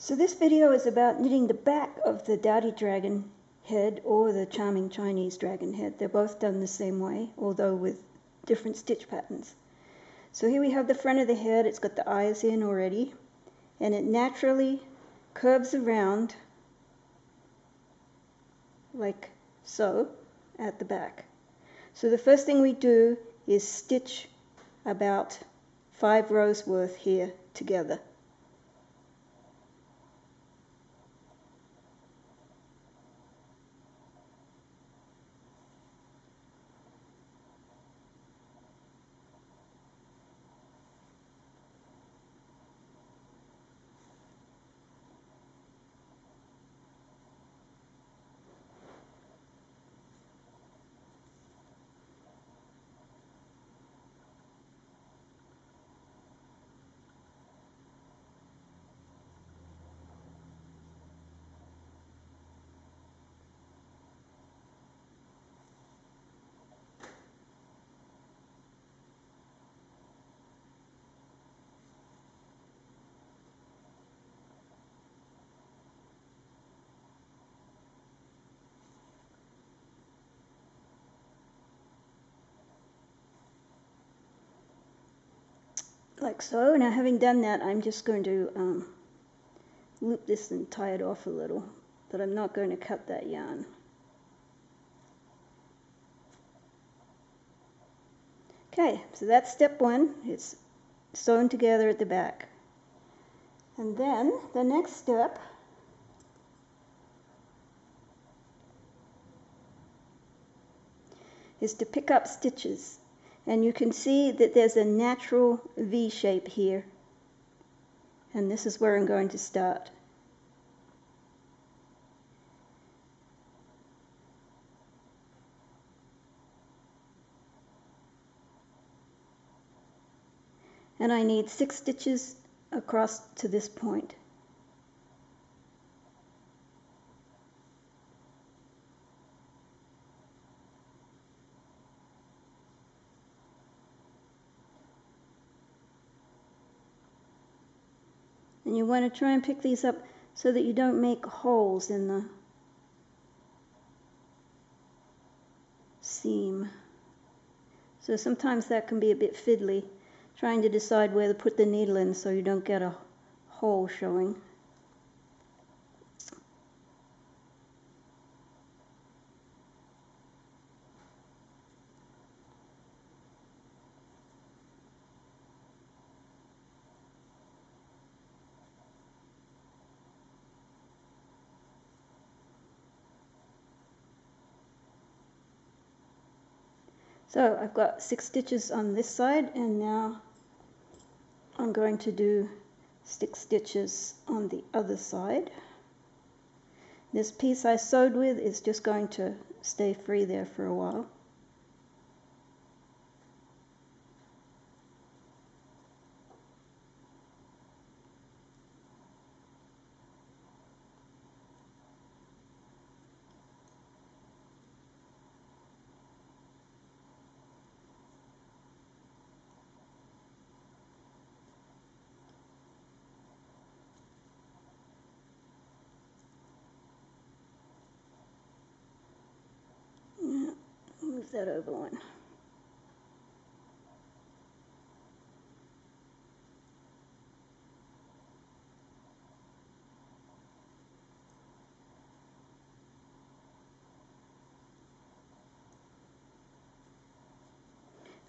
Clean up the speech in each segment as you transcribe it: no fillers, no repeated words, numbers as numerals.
So this video is about knitting the back of the Doughty Dragon head or the charming Chinese dragon head. They're both done the same way, although with different stitch patterns. So here we have the front of the head. It's got the eyes in already, and it naturally curves around like so at the back. So the first thing we do is stitch about 5 rows worth here together. Like so. Now having done that, I'm just going to loop this and tie it off a little, but I'm not going to cut that yarn. Okay, so that's step one. It's sewn together at the back. And then the next step is to pick up stitches. And you can see that there's a natural V shape here. And this is where I'm going to start. And I need 6 stitches across to this point. And you want to try and pick these up so that you don't make holes in the seam. So sometimes that can be a bit fiddly, trying to decide where to put the needle in so you don't get a hole showing. So I've got 6 stitches on this side, and now I'm going to do 6 stitches on the other side. This piece I sewed with is just going to stay free there for a while. Move that over one.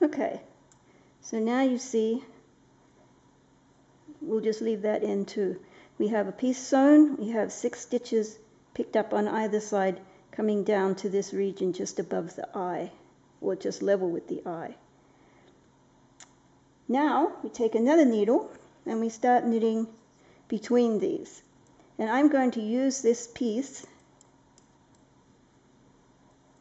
Okay, so now you see, we'll just leave that in too. We have a piece sewn, we have 6 stitches picked up on either side coming down to this region just above the eye, or just level with the eye. Now we take another needle and we start knitting between these. And I'm going to use this piece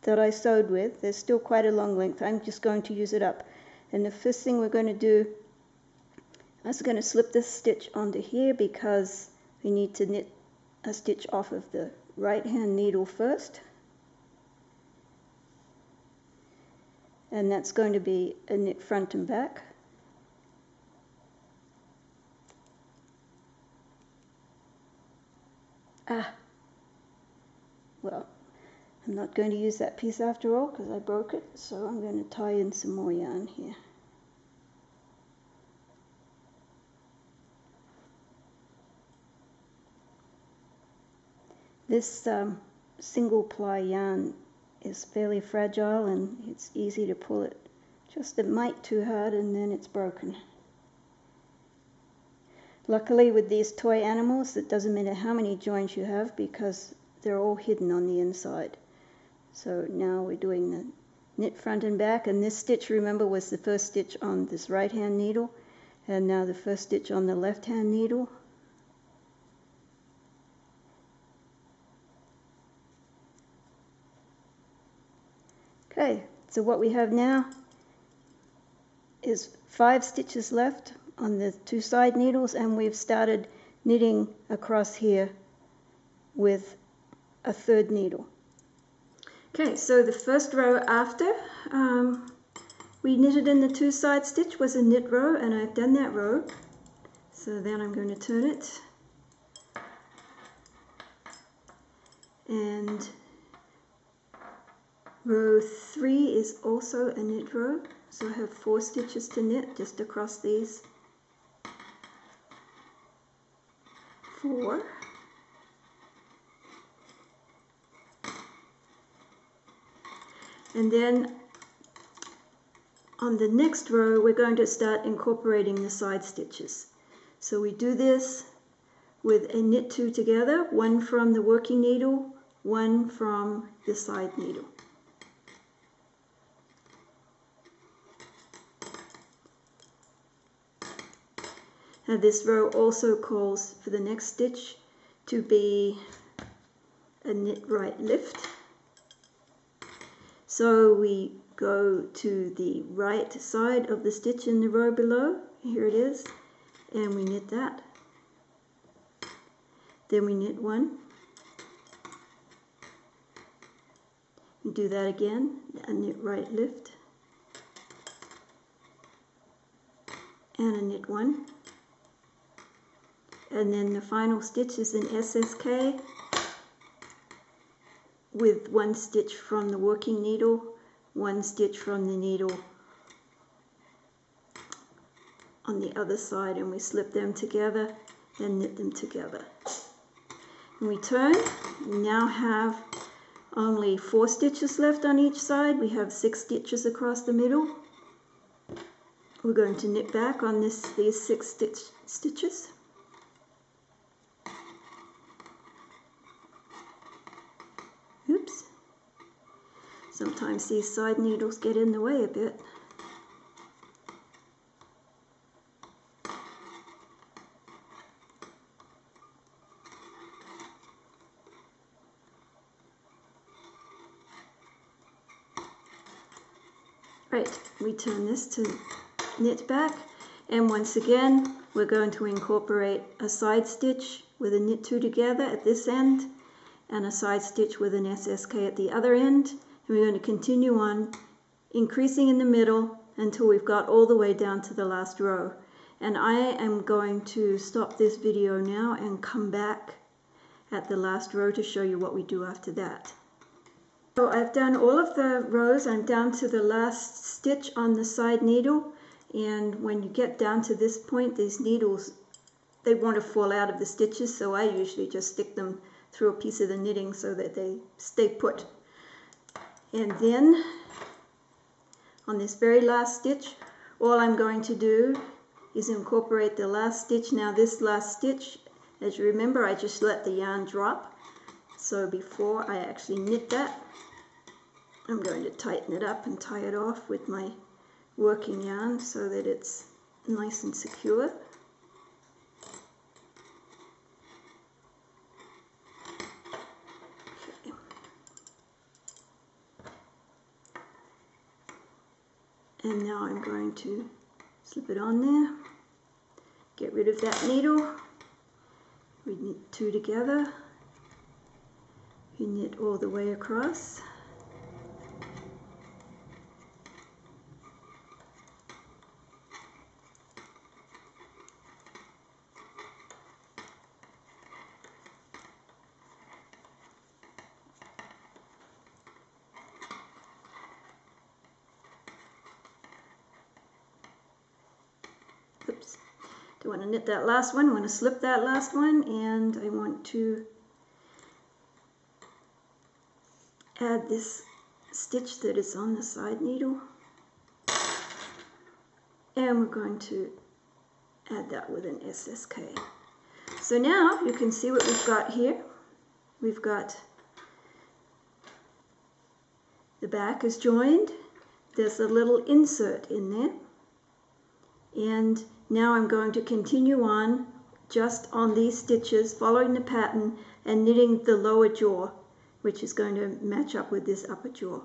that I sewed with. There's still quite a long length. I'm just going to use it up. And the first thing we're going to do, I'm just going to slip this stitch onto here because we need to knit a stitch off of the right hand needle first. And that's going to be a knit front and back. Well, I'm not going to use that piece after all because I broke it, so I'm going to tie in some more yarn here. This single ply yarn is fairly fragile and it's easy to pull it just a mite too hard and then it's broken. Luckily with these toy animals it doesn't matter how many joins you have because they're all hidden on the inside. So now we're doing the knit front and back, and this stitch, remember, was the first stitch on this right hand needle and now the first stitch on the left hand needle. Okay, so what we have now is 5 stitches left on the 2 side needles, and we've started knitting across here with a 3rd needle. Okay, so the first row after we knitted in the 2 side stitch was a knit row, and I've done that row. So then I'm going to turn it, and row 3 is also a knit row, so I have 4 stitches to knit just across these 4. And then on the next row we're going to start incorporating the side stitches. So we do this with a knit 2 together, 1 from the working needle, 1 from the side needle. Now this row also calls for the next stitch to be a knit right lift. So we go to the right side of the stitch in the row below, here it is, and we knit that. Then we knit 1. We do that again, a knit right lift, and a knit 1. And then the final stitch is an SSK with 1 stitch from the working needle, 1 stitch from the needle on the other side, and we slip them together and knit them together. And we turn. We now have only 4 stitches left on each side. We have 6 stitches across the middle. We're going to knit back on these 6 stitches. Oops. Sometimes these side needles get in the way a bit. Right, we turn this to knit back, and once again we're going to incorporate a side stitch with a knit 2 together at this end and a side stitch with an SSK at the other end, and we're going to continue on increasing in the middle until we've got all the way down to the last row. And I am going to stop this video now and come back at the last row to show you what we do after that. So I've done all of the rows. I'm down to the last stitch on the side needle, and when you get down to this point, these needles, they want to fall out of the stitches, so I usually just stick them through a piece of the knitting so that they stay put. And then on this very last stitch, all I'm going to do is incorporate the last stitch. Now this last stitch, as you remember, I just let the yarn drop. So before I actually knit that, I'm going to tighten it up and tie it off with my working yarn so that it's nice and secure. Okay. And now I'm going to slip it on there, get rid of that needle, we knit 2 together, we knit all the way across. want to knit that last one, I want to slip that last one, and I want to add this stitch that is on the side needle, and we're going to add that with an SSK. So now you can see what we've got here. We've got the back is joined, there's a little insert in there, and now I'm going to continue on just on these stitches, following the pattern and knitting the lower jaw, which is going to match up with this upper jaw.